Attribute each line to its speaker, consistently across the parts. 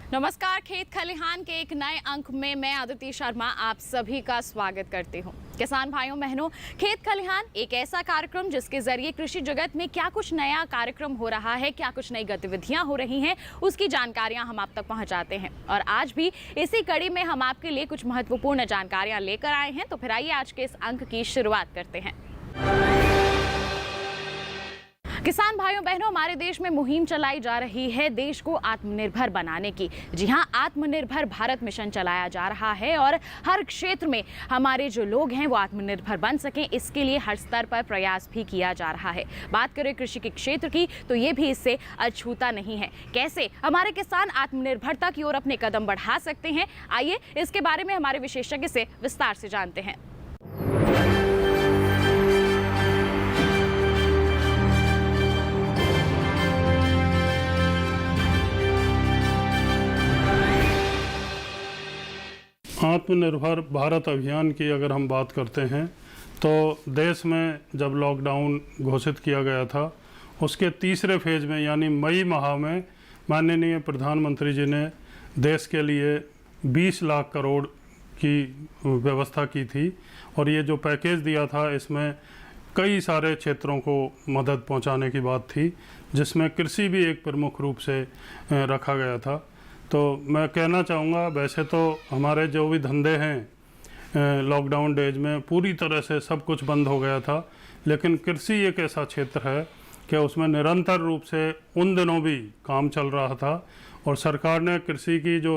Speaker 1: नमस्कार। खेत खलिहान के एक नए अंक में मैं आदित्य शर्मा आप सभी का स्वागत करती हूं। किसान भाइयों बहनों, खेत खलिहान एक ऐसा कार्यक्रम जिसके जरिए कृषि जगत में क्या कुछ नया कार्यक्रम हो रहा है, क्या कुछ नई गतिविधियां हो रही हैं, उसकी जानकारियां हम आप तक पहुंचाते हैं। और आज भी इसी कड़ी में हम आपके लिए कुछ महत्वपूर्ण जानकारियां लेकर आए हैं। तो फिर आइए आज के इस अंक की शुरुआत करते हैं। किसान भाइयों बहनों, हमारे देश में मुहिम चलाई जा रही है देश को आत्मनिर्भर बनाने की। जी हां, आत्मनिर्भर भारत मिशन चलाया जा रहा है और हर क्षेत्र में हमारे जो लोग हैं वो आत्मनिर्भर बन सकें, इसके लिए हर स्तर पर प्रयास भी किया जा रहा है। बात करें कृषि के क्षेत्र की तो ये भी इससे अछूता नहीं है। कैसे हमारे किसान आत्मनिर्भरता की ओर अपने कदम बढ़ा सकते हैं, आइए इसके बारे में हमारे विशेषज्ञ से विस्तार से जानते हैं।
Speaker 2: आत्मनिर्भर भारत अभियान की अगर हम बात करते हैं तो देश में जब लॉकडाउन घोषित किया गया था उसके तीसरे फेज में यानी मई माह में माननीय प्रधानमंत्री जी ने देश के लिए 20 लाख करोड़ की व्यवस्था की थी। और ये जो पैकेज दिया था इसमें कई सारे क्षेत्रों को मदद पहुंचाने की बात थी, जिसमें कृषि भी एक प्रमुख रूप से रखा गया था। तो मैं कहना चाहूँगा, वैसे तो हमारे जो भी धंधे हैं लॉकडाउन डेज में पूरी तरह से सब कुछ बंद हो गया था, लेकिन कृषि एक ऐसा क्षेत्र है कि उसमें निरंतर रूप से उन दिनों भी काम चल रहा था। और सरकार ने कृषि की जो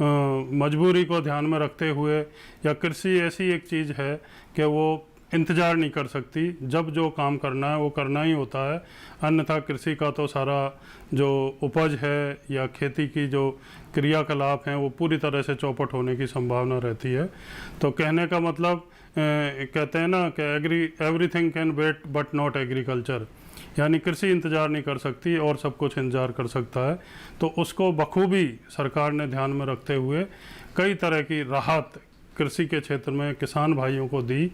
Speaker 2: मजबूरी को ध्यान में रखते हुए, या कृषि ऐसी एक चीज़ है कि वो इंतज़ार नहीं कर सकती, जब जो काम करना है वो करना ही होता है। अन्यथा कृषि का तो सारा जो उपज है या खेती की जो क्रियाकलाप हैं वो पूरी तरह से चौपट होने की संभावना रहती है। तो कहने का मतलब कहते हैं ना कि everything can wait but not agriculture, यानी कृषि इंतज़ार नहीं कर सकती और सब कुछ इंतज़ार कर सकता है। तो उसको बखूबी सरकार ने ध्यान में रखते हुए कई तरह की राहत कृषि के क्षेत्र में किसान भाइयों को दी,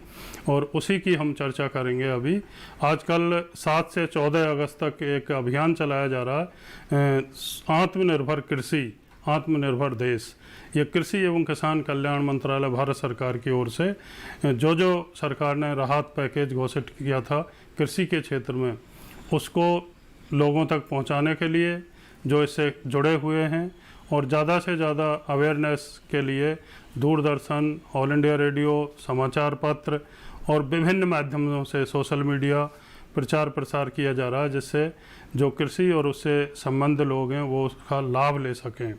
Speaker 2: और उसी की हम चर्चा करेंगे अभी। आजकल 7 से 14 अगस्त तक एक अभियान चलाया जा रहा है, आत्मनिर्भर कृषि आत्मनिर्भर देश। ये कृषि एवं किसान कल्याण मंत्रालय भारत सरकार की ओर से जो सरकार ने राहत पैकेज घोषित किया था कृषि के क्षेत्र में, उसको लोगों तक पहुंचाने के लिए जो इससे जुड़े हुए हैं और ज़्यादा से ज़्यादा अवेयरनेस के लिए दूरदर्शन, ऑल इंडिया रेडियो, समाचार पत्र और विभिन्न माध्यमों से सोशल मीडिया प्रचार प्रसार किया जा रहा है, जिससे जो कृषि और उससे संबद्ध लोग हैं वो उसका लाभ ले सकें।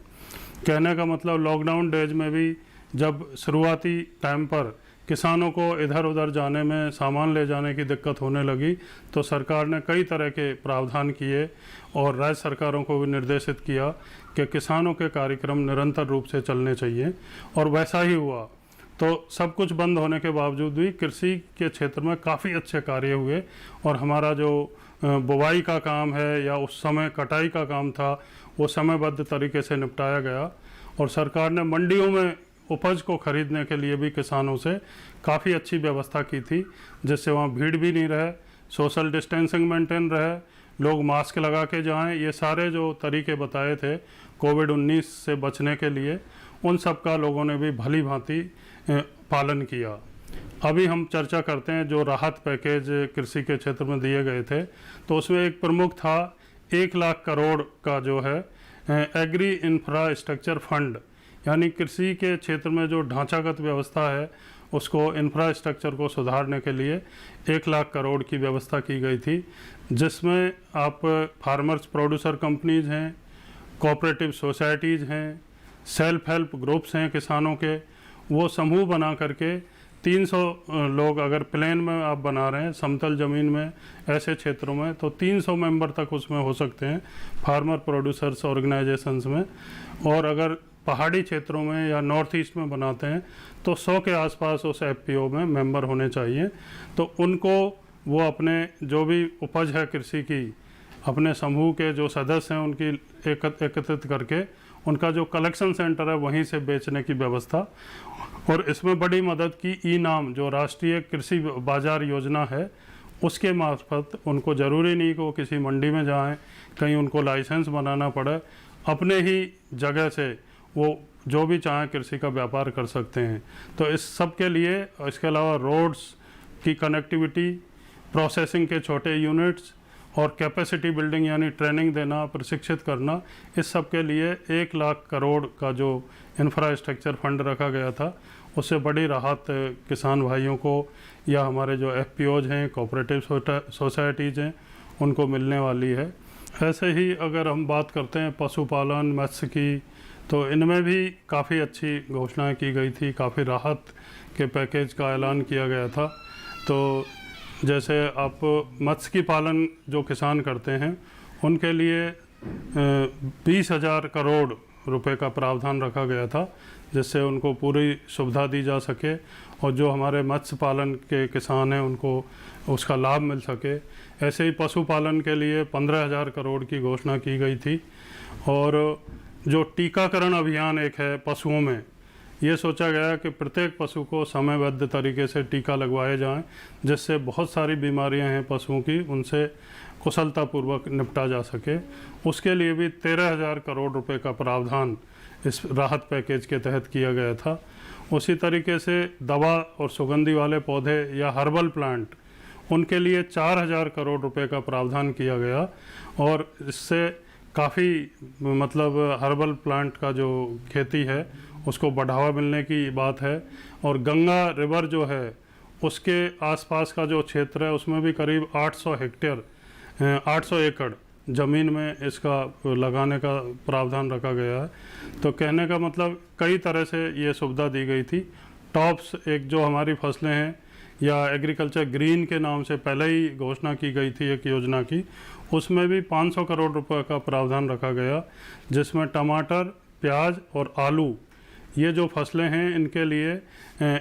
Speaker 2: कहने का मतलब, लॉकडाउन डेज में भी जब शुरुआती टाइम पर किसानों को इधर उधर जाने में, सामान ले जाने की दिक्कत होने लगी, तो सरकार ने कई तरह के प्रावधान किए और राज्य सरकारों को भी निर्देशित किया कि किसानों के कार्यक्रम निरंतर रूप से चलने चाहिए, और वैसा ही हुआ। तो सब कुछ बंद होने के बावजूद भी कृषि के क्षेत्र में काफ़ी अच्छे कार्य हुए, और हमारा जो बुवाई का काम है या उस समय कटाई का काम था वो समयबद्ध तरीके से निपटाया गया। और सरकार ने मंडियों में उपज को खरीदने के लिए भी किसानों से काफ़ी अच्छी व्यवस्था की थी, जिससे वहाँ भीड़ भी नहीं रहे, सोशल डिस्टेंसिंग मेंटेन रहे, लोग मास्क लगा के जाएं। ये सारे जो तरीके बताए थे कोविड-19 से बचने के लिए, उन सब का लोगों ने भी भली भांति पालन किया। अभी हम चर्चा करते हैं जो राहत पैकेज कृषि के क्षेत्र में दिए गए थे, तो उसमें एक प्रमुख था 1 लाख करोड़ का जो है एग्री इंफ्रास्ट्रक्चर फंड, यानी कृषि के क्षेत्र में जो ढांचागत व्यवस्था है उसको, इंफ्रास्ट्रक्चर को सुधारने के लिए 1 लाख करोड़ की व्यवस्था की गई थी, जिसमें आप फार्मर्स प्रोड्यूसर कंपनीज हैं, कोऑपरेटिव सोसाइटीज़ हैं, सेल्फ हेल्प ग्रुप्स हैं किसानों के, वो समूह बना करके 300 लोग, अगर प्लेन में आप बना रहे हैं, समतल ज़मीन में, ऐसे क्षेत्रों में, तो 300 मेंबर तक उसमें हो सकते हैं फार्मर प्रोड्यूसर्स ऑर्गेनाइजेशंस में। और अगर पहाड़ी क्षेत्रों में या नॉर्थ ईस्ट में बनाते हैं तो 100 के आसपास उस एफपीओ में मेंबर होने चाहिए। तो उनको वो अपने जो भी उपज है कृषि की, अपने समूह के जो सदस्य हैं उनकी एकत्रित करके उनका जो कलेक्शन सेंटर है वहीं से बेचने की व्यवस्था। और इसमें बड़ी मदद की ई-नाम, जो राष्ट्रीय कृषि बाजार योजना है, उसके मार्फत उनको ज़रूरी नहीं कि वो किसी मंडी में जाएं, कहीं उनको लाइसेंस बनाना पड़े, अपने ही जगह से वो जो भी चाहें कृषि का व्यापार कर सकते हैं। तो इस सब के लिए, इसके अलावा रोड्स की कनेक्टिविटी, प्रोसेसिंग के छोटे यूनिट्स और कैपेसिटी बिल्डिंग यानी ट्रेनिंग देना, प्रशिक्षित करना, इस सब के लिए 1 लाख करोड़ का जो इंफ्रास्ट्रक्चर फंड रखा गया था, उससे बड़ी राहत किसान भाइयों को या हमारे जो एफपीओज हैं, कोऑपरेटिव सोसाइटीज़ हैं, उनको मिलने वाली है। ऐसे ही अगर हम बात करते हैं पशुपालन, मत्स्य की, तो इनमें भी काफ़ी अच्छी घोषणाएं की गई थी, काफ़ी राहत के पैकेज का ऐलान किया गया था। तो जैसे आप मत्स्य की पालन जो किसान करते हैं उनके लिए 20,000 करोड़ रुपए का प्रावधान रखा गया था, जिससे उनको पूरी सुविधा दी जा सके और जो हमारे मत्स्य पालन के किसान हैं उनको उसका लाभ मिल सके। ऐसे ही पशुपालन के लिए 15,000 करोड़ की घोषणा की गई थी। और जो टीकाकरण अभियान एक है पशुओं में, ये सोचा गया कि प्रत्येक पशु को समयबद्ध तरीके से टीका लगवाए जाएं, जिससे बहुत सारी बीमारियां हैं पशुओं की, उनसे कुशलतापूर्वक निपटा जा सके। उसके लिए भी 13,000 करोड़ रुपए का प्रावधान इस राहत पैकेज के तहत किया गया था। उसी तरीके से दवा और सुगंधी वाले पौधे या हर्बल प्लांट, उनके लिए 4,000 करोड़ रुपए का प्रावधान किया गया और इससे काफ़ी मतलब हर्बल प्लांट का जो खेती है उसको बढ़ावा मिलने की बात है। और गंगा रिवर जो है उसके आसपास का जो क्षेत्र है उसमें भी करीब 800 एकड़ ज़मीन में इसका लगाने का प्रावधान रखा गया है। तो कहने का मतलब कई तरह से ये सुविधा दी गई थी। टॉप्स एक जो हमारी फसलें हैं या एग्रीकल्चर ग्रीन के नाम से पहले ही घोषणा की गई थी एक योजना की, उसमें भी 500 करोड़ रुपए का प्रावधान रखा गया, जिसमें टमाटर, प्याज और आलू, ये जो फसलें हैं इनके लिए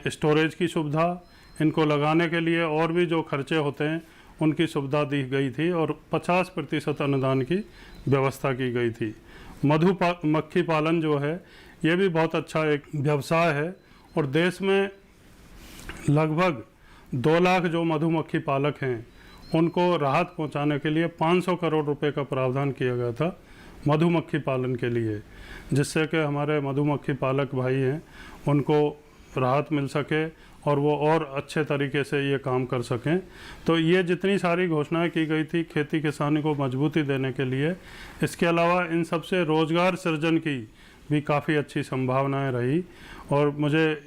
Speaker 2: स्टोरेज की सुविधा, इनको लगाने के लिए और भी जो खर्चे होते हैं उनकी सुविधा दी गई थी और 50% अनुदान की व्यवस्था की गई थी। मधुमक्खी पालन जो है ये भी बहुत अच्छा एक व्यवसाय है और देश में लगभग 2 लाख जो मधुमक्खी पालक हैं उनको राहत पहुंचाने के लिए 500 करोड़ रुपए का प्रावधान किया गया था मधुमक्खी पालन के लिए, जिससे कि हमारे मधुमक्खी पालक भाई हैं उनको राहत मिल सके और वो और अच्छे तरीके से ये काम कर सकें। तो ये जितनी सारी घोषणाएं की गई थी खेती किसानी को मजबूती देने के लिए, इसके अलावा इन सब से रोज़गार सृजन की भी काफ़ी अच्छी संभावनाएं रही। और मुझे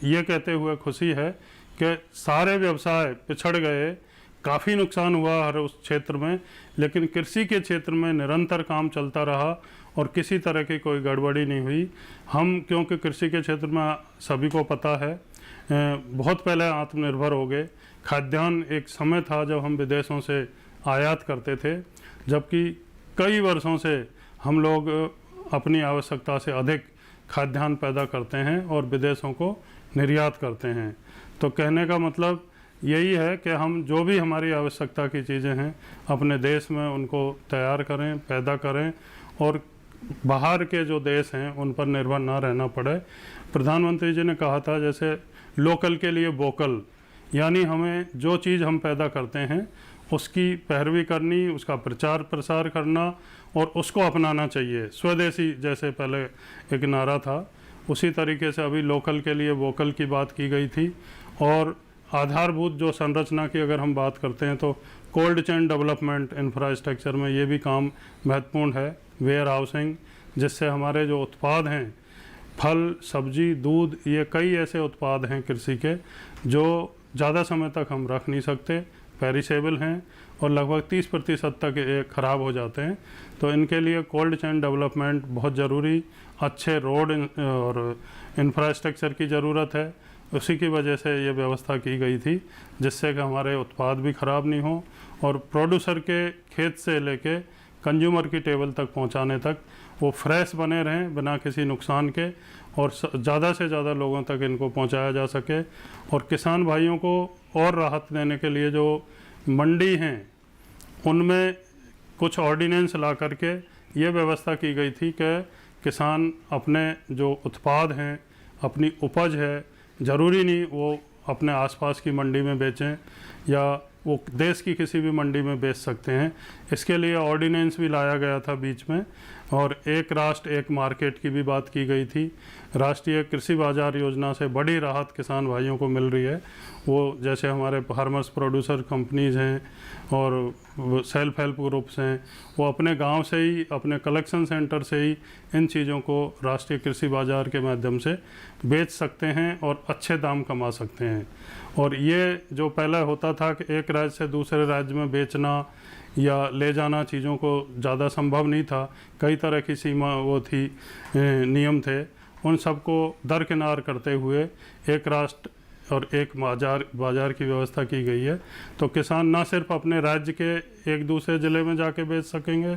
Speaker 2: ये कहते हुए खुशी है कि सारे व्यवसाय पिछड़ गए, काफ़ी नुकसान हुआ हर उस क्षेत्र में, लेकिन कृषि के क्षेत्र में निरंतर काम चलता रहा और किसी तरह की कोई गड़बड़ी नहीं हुई। हम क्योंकि कृषि के क्षेत्र में सभी को पता है बहुत पहले आत्मनिर्भर हो गए। खाद्यान्न एक समय था जब हम विदेशों से आयात करते थे, जबकि कई वर्षों से हम लोग अपनी आवश्यकता से अधिक खाद्यान्न पैदा करते हैं और विदेशों को निर्यात करते हैं। तो कहने का मतलब यही है कि हम जो भी हमारी आवश्यकता की चीज़ें हैं अपने देश में उनको तैयार करें, पैदा करें और बाहर के जो देश हैं उन पर निर्भर ना रहना पड़े। प्रधानमंत्री जी ने कहा था जैसे लोकल के लिए वोकल, यानी हमें जो चीज़ हम पैदा करते हैं उसकी पैरवी करनी, उसका प्रचार प्रसार करना और उसको अपनाना चाहिए। स्वदेशी जैसे पहले एक नारा था, उसी तरीके से अभी लोकल के लिए वोकल की बात की गई थी। और आधारभूत जो संरचना की अगर हम बात करते हैं तो कोल्ड चेन डेवलपमेंट इंफ्रास्ट्रक्चर में ये भी काम महत्वपूर्ण है, वेयर हाउसिंग, जिससे हमारे जो उत्पाद हैं फल, सब्जी, दूध, ये कई ऐसे उत्पाद हैं कृषि के जो ज़्यादा समय तक हम रख नहीं सकते, पेरिसेबल हैं और लगभग 30% तक ये ख़राब हो जाते हैं। तो इनके लिए कोल्ड चेन डेवलपमेंट बहुत ज़रूरी, अच्छे रोड और इंफ्रास्ट्रक्चर की ज़रूरत है। उसी की वजह से ये व्यवस्था की गई थी जिससे कि हमारे उत्पाद भी ख़राब नहीं हो और प्रोड्यूसर के खेत से लेके कंज्यूमर की टेबल तक पहुंचाने तक वो फ्रेश बने रहें बिना किसी नुकसान के और ज़्यादा से ज़्यादा लोगों तक इनको पहुंचाया जा सके। और किसान भाइयों को और राहत देने के लिए जो मंडी हैं उनमें कुछ ऑर्डिनेंस ला करके ये व्यवस्था की गई थी कि किसान अपने जो उत्पाद हैं, अपनी उपज है, ज़रूरी नहीं वो अपने आसपास की मंडी में बेचें या वो देश की किसी भी मंडी में बेच सकते हैं। इसके लिए ऑर्डिनेंस भी लाया गया था बीच में और एक राष्ट्र एक मार्केट की भी बात की गई थी। राष्ट्रीय कृषि बाजार योजना से बड़ी राहत किसान भाइयों को मिल रही है। वो जैसे हमारे फार्मर्स प्रोड्यूसर कंपनीज़ हैं और सेल्फ हेल्प ग्रुप्स हैं, वो अपने गांव से ही, अपने कलेक्शन सेंटर से ही इन चीज़ों को राष्ट्रीय कृषि बाजार के माध्यम से बेच सकते हैं और अच्छे दाम कमा सकते हैं। और ये जो पहले होता था कि एक राज्य से दूसरे राज्य में बेचना या ले जाना चीज़ों को ज़्यादा संभव नहीं था, कई तरह की सीमा वो थी, नियम थे, उन सबको दरकिनार करते हुए एक राष्ट्र और एक बाजार की व्यवस्था की गई है। तो किसान ना सिर्फ अपने राज्य के एक दूसरे ज़िले में जाके बेच सकेंगे,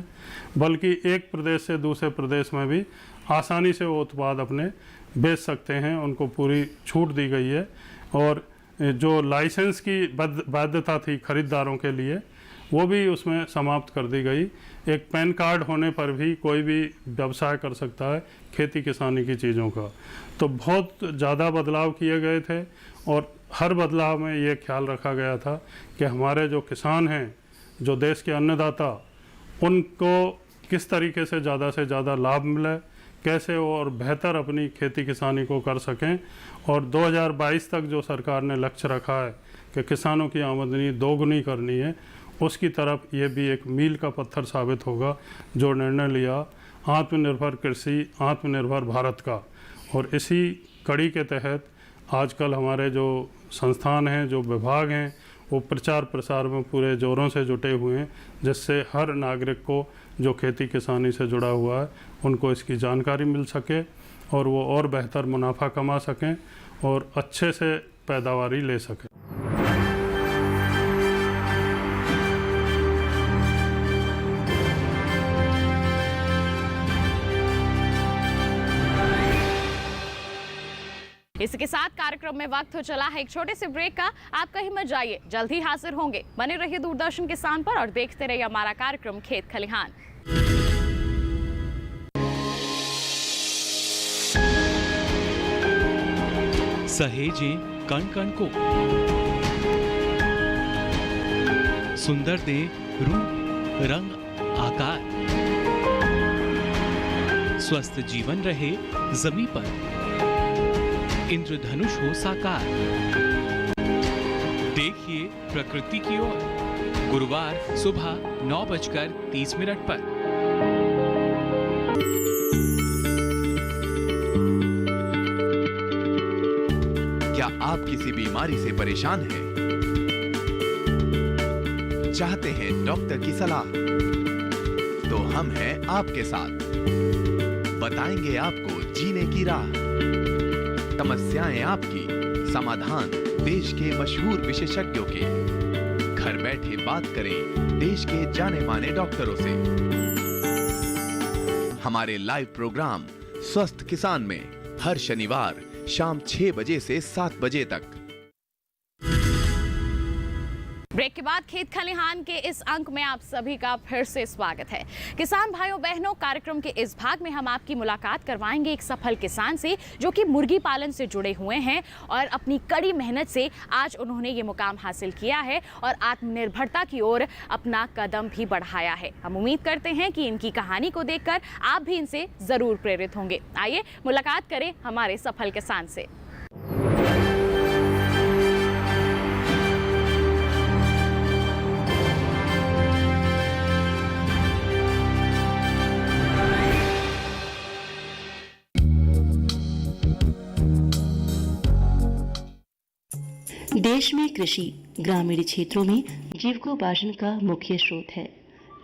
Speaker 2: बल्कि एक प्रदेश से दूसरे प्रदेश में भी आसानी से वो उत्पाद अपने बेच सकते हैं। उनको पूरी छूट दी गई है। और जो लाइसेंस की बाध्यता थी खरीदारों के लिए, वो भी उसमें समाप्त कर दी गई। एक पैन कार्ड होने पर भी कोई भी व्यवसाय कर सकता है खेती किसानी की चीज़ों का। तो बहुत ज़्यादा बदलाव किए गए थे और हर बदलाव में ये ख्याल रखा गया था कि हमारे जो किसान हैं, जो देश के अन्नदाता, उनको किस तरीके से ज़्यादा लाभ मिले, कैसे वो और बेहतर अपनी खेती किसानी को कर सकें। और 2022 तक जो सरकार ने लक्ष्य रखा है कि किसानों की आमदनी दोगुनी करनी है, उसकी तरफ ये भी एक मील का पत्थर साबित होगा जो निर्णय लिया आत्मनिर्भर कृषि आत्मनिर्भर भारत का। और इसी कड़ी के तहत आजकल हमारे जो संस्थान हैं, जो विभाग हैं, वो प्रचार प्रसार में पूरे जोरों से जुटे हुए हैं, जिससे हर नागरिक को जो खेती किसानी से जुड़ा हुआ है उनको इसकी जानकारी मिल सके और वो और बेहतर मुनाफा कमा सकें और अच्छे से पैदावारी ले सकें।
Speaker 1: इसी के साथ कार्यक्रम में वक्त हो चला है एक छोटे से ब्रेक का। आप कहीं मत जाइए, जल्द ही हाजिर होंगे। बने रहिए दूरदर्शन किसान पर और देखते रहिए हमारा कार्यक्रम खेत खलिहान।
Speaker 3: सहेजें कण कण को, सुंदर दे रूप रंग आकार, स्वस्थ जीवन रहे जमीन पर, इंद्रधनुष हो साकार। देखिए प्रकृति की ओर, गुरुवार सुबह 9:30 पर।
Speaker 4: क्या आप किसी बीमारी से परेशान हैं? चाहते हैं डॉक्टर की सलाह? तो हम हैं आपके साथ, बताएंगे आपको जीने की राह। समस्याएं आपकी, समाधान देश के मशहूर विशेषज्ञों के। घर बैठे बात करें देश के जाने माने डॉक्टरों से। हमारे लाइव प्रोग्राम स्वस्थ किसान में हर शनिवार शाम 6 बजे से 7 बजे तक।
Speaker 1: ब्रेक के बाद खेत खलिहान के इस अंक में आप सभी का फिर से स्वागत है। किसान भाइयों बहनों, कार्यक्रम के इस भाग में हम आपकी मुलाकात करवाएंगे एक सफल किसान से जो कि मुर्गी पालन से जुड़े हुए हैं और अपनी कड़ी मेहनत से आज उन्होंने ये मुकाम हासिल किया है और आत्मनिर्भरता की ओर अपना कदम भी बढ़ाया है। हम उम्मीद करते हैं कि इनकी कहानी को देखकर आप भी इनसे जरूर प्रेरित होंगे। आइए मुलाकात करें हमारे सफल किसान से।
Speaker 5: देश में कृषि ग्रामीण क्षेत्रों में जीविकोपार्जन का मुख्य स्रोत है,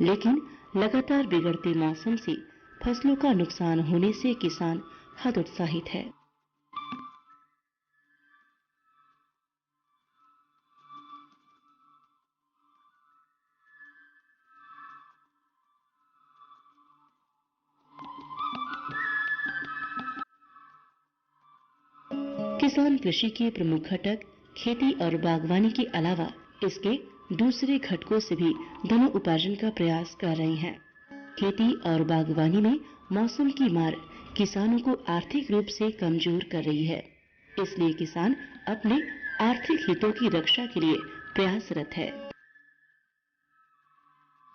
Speaker 5: लेकिन लगातार बिगड़ते मौसम से फसलों का नुकसान होने से किसान हतोत्साहित है। किसान कृषि के प्रमुख घटक खेती और बागवानी के अलावा इसके दूसरे घटकों से भी धन उपार्जन का प्रयास कर रहे हैं। खेती और बागवानी में मौसम की मार किसानों को आर्थिक रूप से कमजोर कर रही है, इसलिए किसान अपने आर्थिक हितों की रक्षा के लिए प्रयासरत है।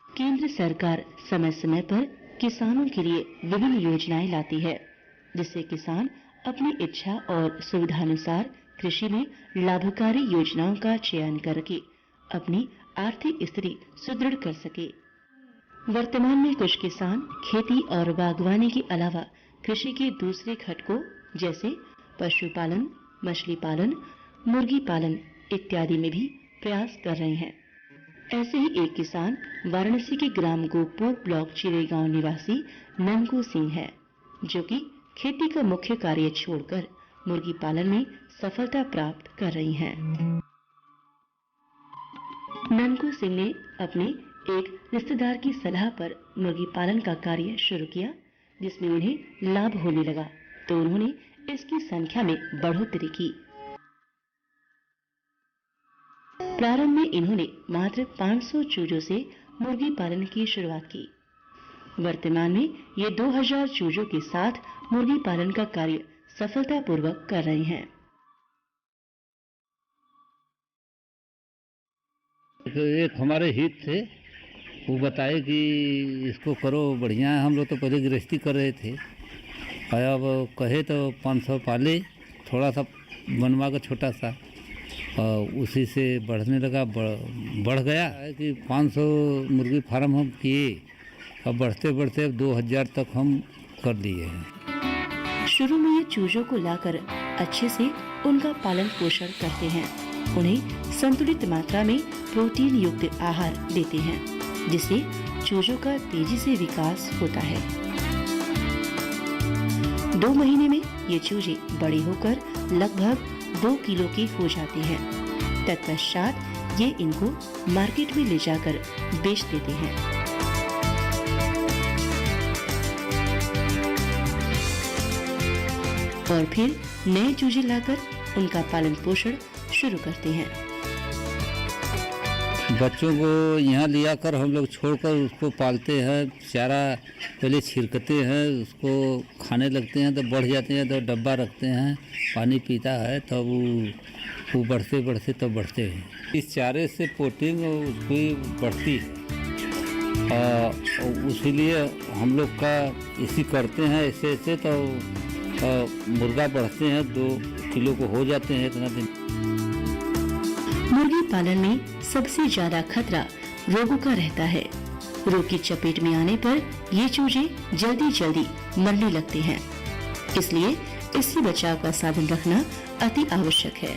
Speaker 5: केंद्र सरकार समय समय पर किसानों के लिए विभिन्न योजनाएं लाती है, जिससे किसान अपनी इच्छा और सुविधानुसार कृषि में लाभकारी योजनाओं का चयन करके अपनी आर्थिक स्थिति सुदृढ़ कर सके। वर्तमान में कुछ किसान खेती और बागवानी के अलावा कृषि के दूसरे घटकों जैसे पशुपालन, मछली पालन, मुर्गी पालन इत्यादि में भी प्रयास कर रहे हैं। ऐसे ही एक किसान वाराणसी के ग्राम गोपुर ब्लॉक चिरेगांव निवासी ननकू सिंह है, जो कि खेती का मुख्य कार्य छोड़कर मुर्गी पालन में सफलता प्राप्त कर रही हैं। ननकू सिंह ने अपने एक रिश्तेदार की सलाह पर मुर्गी पालन का कार्य शुरू किया, जिसमें उन्हें लाभ होने लगा तो उन्होंने इसकी संख्या में बढ़ोतरी की। प्रारंभ में इन्होंने मात्र 500 चूजों से मुर्गी पालन की शुरुआत की। वर्तमान में ये 2000 चूजों के साथ मुर्गी पालन का कार्य सफलतापूर्वक कर रहे हैं।
Speaker 6: तो एक हमारे हित थे, वो बताए कि इसको करो, बढ़िया है। हम लोग तो पहले गृहस्थी कर रहे थे, अब कहे तो 500 पाले, थोड़ा सा बनवा का छोटा सा, और उसी से बढ़ने लगा, बढ़ गया है कि 500 मुर्गी फार्म हम किए, अब बढ़ते बढ़ते अब 2000 तक हम कर लिए हैं।
Speaker 5: शुरू में ये चूजों को लाकर अच्छे से उनका पालन पोषण करते हैं। उन्हें संतुलित मात्रा में प्रोटीन युक्त आहार देते हैं, जिससे चूजों का तेजी से विकास होता है। 2 महीने में ये चूजे बड़े होकर लगभग 2 किलो के हो जाते हैं। तत्पश्चात ये इनको मार्केट में ले जाकर बेच देते हैं। और फिर नए चूजे लाकर उनका पालन पोषण शुरू करते हैं।
Speaker 6: बच्चों को यहाँ लिया कर हम लोग छोड़कर उसको पालते हैं, चारा पहले छिड़कते हैं, उसको खाने लगते हैं तो बढ़ जाते हैं, तो डब्बा रखते हैं, पानी पीता है, तब वो बढ़ते बढ़ते तब बढ़ते हैं। इस चारे से प्रोटीन उसकी बढ़ती है, इसीलिए हम लोग का इसी करते हैं ऐसे ऐसे, तो मुर्गा बढ़ते हैं, 2 किलो को हो जाते हैं इतना दिन।
Speaker 5: मुर्गी पालन में सबसे ज्यादा खतरा रोगों का रहता है। रोग की चपेट में आने पर ये चूजे जल्दी जल्दी मरने लगते हैं, इसलिए इससे बचाव का साधन रखना अति आवश्यक है।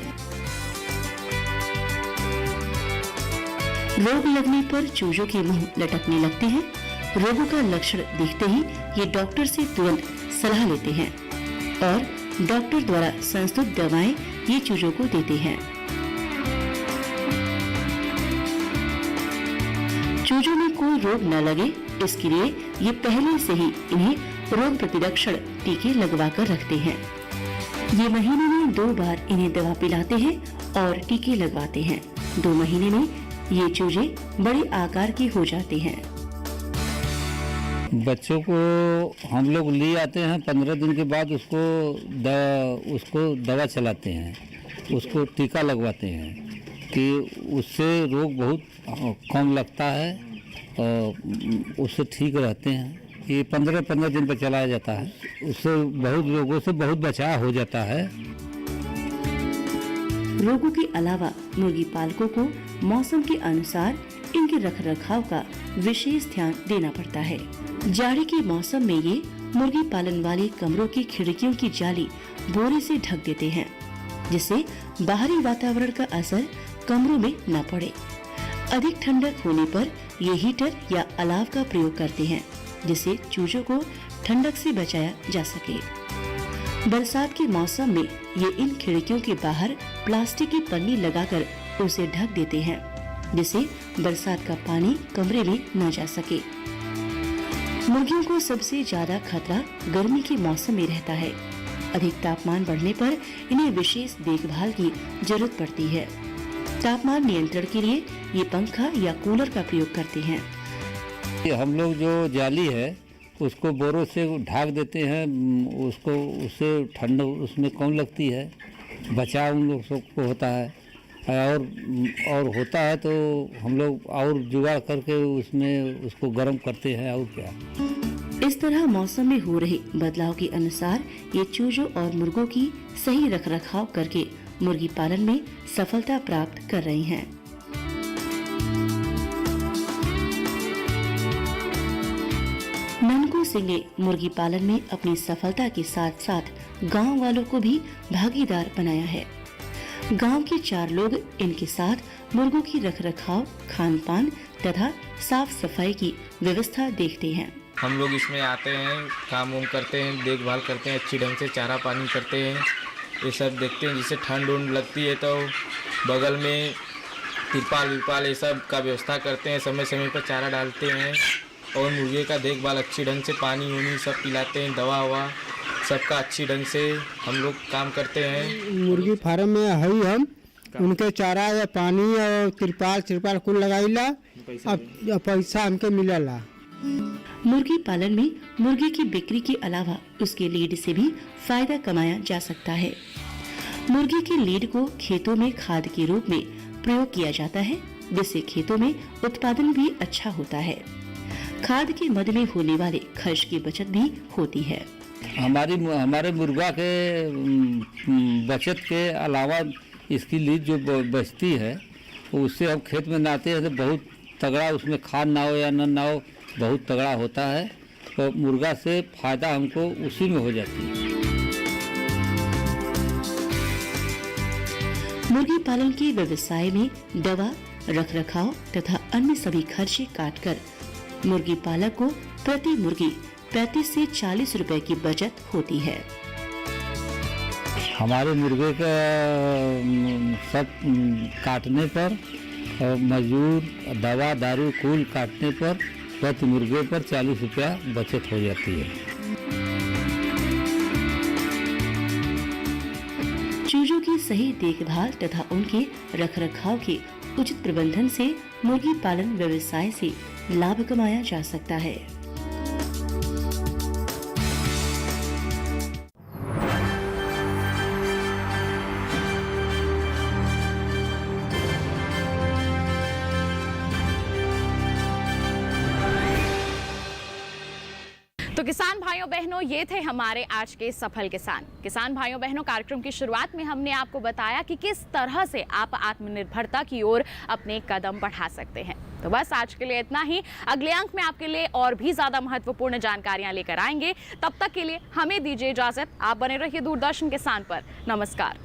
Speaker 5: रोग लगने पर चूजों के मुंह लटकने लगते हैं। रोगों का लक्षण दिखते ही ये डॉक्टर से तुरंत सलाह लेते हैं और डॉक्टर द्वारा संस्तुत दवाएं ये चूजों को देते हैं। चूजों में कोई रोग न लगे, इसके लिए ये पहले से ही इन्हें रोग प्रतिरक्षण टीके लगवा कर रखते हैं। ये महीने में 2 बार इन्हें दवा पिलाते हैं और टीके लगवाते हैं। 2 महीने में ये चूजे बड़े आकार के हो जाते हैं।
Speaker 6: बच्चों को हम लोग ले आते हैं, 15 दिन के बाद उसको दवा चलाते हैं, उसको टीका लगवाते हैं कि उससे रोग बहुत कम लगता है और उससे ठीक रहते हैं। ये 15-15 दिन पर चलाया जाता है, उससे बहुत रोगों से बहुत बचाव हो जाता है।
Speaker 5: रोगों के अलावा मुर्गी पालकों को मौसम के अनुसार इनके रखरखाव का विशेष ध्यान देना पड़ता है। जाड़े के मौसम में ये मुर्गी पालन वाले कमरों की खिड़कियों की जाली बोरे से ढक देते हैं, जिससे बाहरी वातावरण का असर कमरों में न पड़े। अधिक ठंडक होने पर ये हीटर या अलाव का प्रयोग करते हैं, जिससे चूजों को ठंडक से बचाया जा सके। बरसात के मौसम में ये इन खिड़कियों के बाहर प्लास्टिक की पन्नी लगाकर उसे ढक देते हैं, जिससे बरसात का पानी कमरे में न जा सके। मुर्गियों को सबसे ज्यादा खतरा गर्मी के मौसम में रहता है। अधिक तापमान बढ़ने पर इन्हें विशेष देखभाल की जरूरत पड़ती है। तापमान नियंत्रण के लिए ये पंखा या कूलर का प्रयोग करते हैं।
Speaker 6: हम लोग जो जाली है उसको बोरों से ढक देते हैं, उससे ठंड उसमें कम लगती है, बचाव उन लोग सबको होता है। और होता है तो हम लोग और जुगाड़ करके उसमें उसको गर्म करते हैं। और क्या
Speaker 5: इस तरह मौसम में हो रहे बदलाव के अनुसार ये चूजों और मुर्गों की सही रखरखाव करके मुर्गी पालन में सफलता प्राप्त कर रही हैं। ननकू सिंह ने मुर्गी पालन में अपनी सफलता के साथ साथ गांव वालों को भी भागीदार बनाया है। गांव के 4 लोग इनके साथ मुर्गों की रखरखाव, खान पान तथा साफ सफाई की व्यवस्था देखते हैं।
Speaker 7: हम लोग इसमें आते हैं, काम वाम करते हैं, देखभाल करते हैं, अच्छी ढंग से चारा पानी करते हैं, ये सब देखते हैं। जिससे ठंड उंड लगती है तो बगल में तिरपाल विरपाल ये सब का व्यवस्था करते हैं, समय समय पर चारा डालते हैं और मुर्गे का देखभाल अच्छी ढंग से पानी उनी सब पिलाते हैं, दवा ववा सबका अच्छी ढंग से हम लोग काम करते हैं।
Speaker 8: मुर्गी फार्म में है हम उनके चारा या पानी और तिरपाल कुल लगाईला, अब पैसा हमके मिलेला।
Speaker 5: मुर्गी पालन में मुर्गी की बिक्री के अलावा उसके लीड से भी फायदा कमाया जा सकता है। मुर्गी के लीड को खेतों में खाद के रूप में प्रयोग किया जाता है, जिससे खेतों में उत्पादन भी अच्छा होता है। खाद के मद में होने वाले खर्च की बचत भी होती है।
Speaker 6: हमारे मुर्गा के बचत के अलावा इसकी लीड जो बचती है उससे हम खेत में नाते हैं तो बहुत तगड़ा, उसमें खाद ना हो या ना हो, बहुत तगड़ा होता है। तो मुर्गा से फायदा हमको उसी में हो जाती है।
Speaker 5: मुर्गी पालन के व्यवसाय में दवा, रखरखाव तथा अन्य सभी खर्चे काटकर मुर्गी पालक को प्रति मुर्गी 35 से 40 रुपए की बचत होती है।
Speaker 6: हमारे मुर्गे का सब काटने पर और मजदूर, दवा दारू कुल काटने पर प्रति मुर्गे पर 40 रुपया बचत हो जाती है।
Speaker 5: चूजों की सही देखभाल तथा उनके रखरखाव के उचित प्रबंधन से मुर्गी पालन व्यवसाय से लाभ कमाया जा सकता है।
Speaker 1: तो किसान भाइयों बहनों, ये थे हमारे आज के सफल किसान भाइयों बहनों। कार्यक्रम की शुरुआत में हमने आपको बताया कि किस तरह से आप आत्मनिर्भरता की ओर अपने कदम बढ़ा सकते हैं। तो बस आज के लिए इतना ही। अगले अंक में आपके लिए और भी ज्यादा महत्वपूर्ण जानकारियां लेकर आएंगे। तब तक के लिए हमें दीजिए इजाजत। आप बने रहिए दूरदर्शन किसान पर। नमस्कार।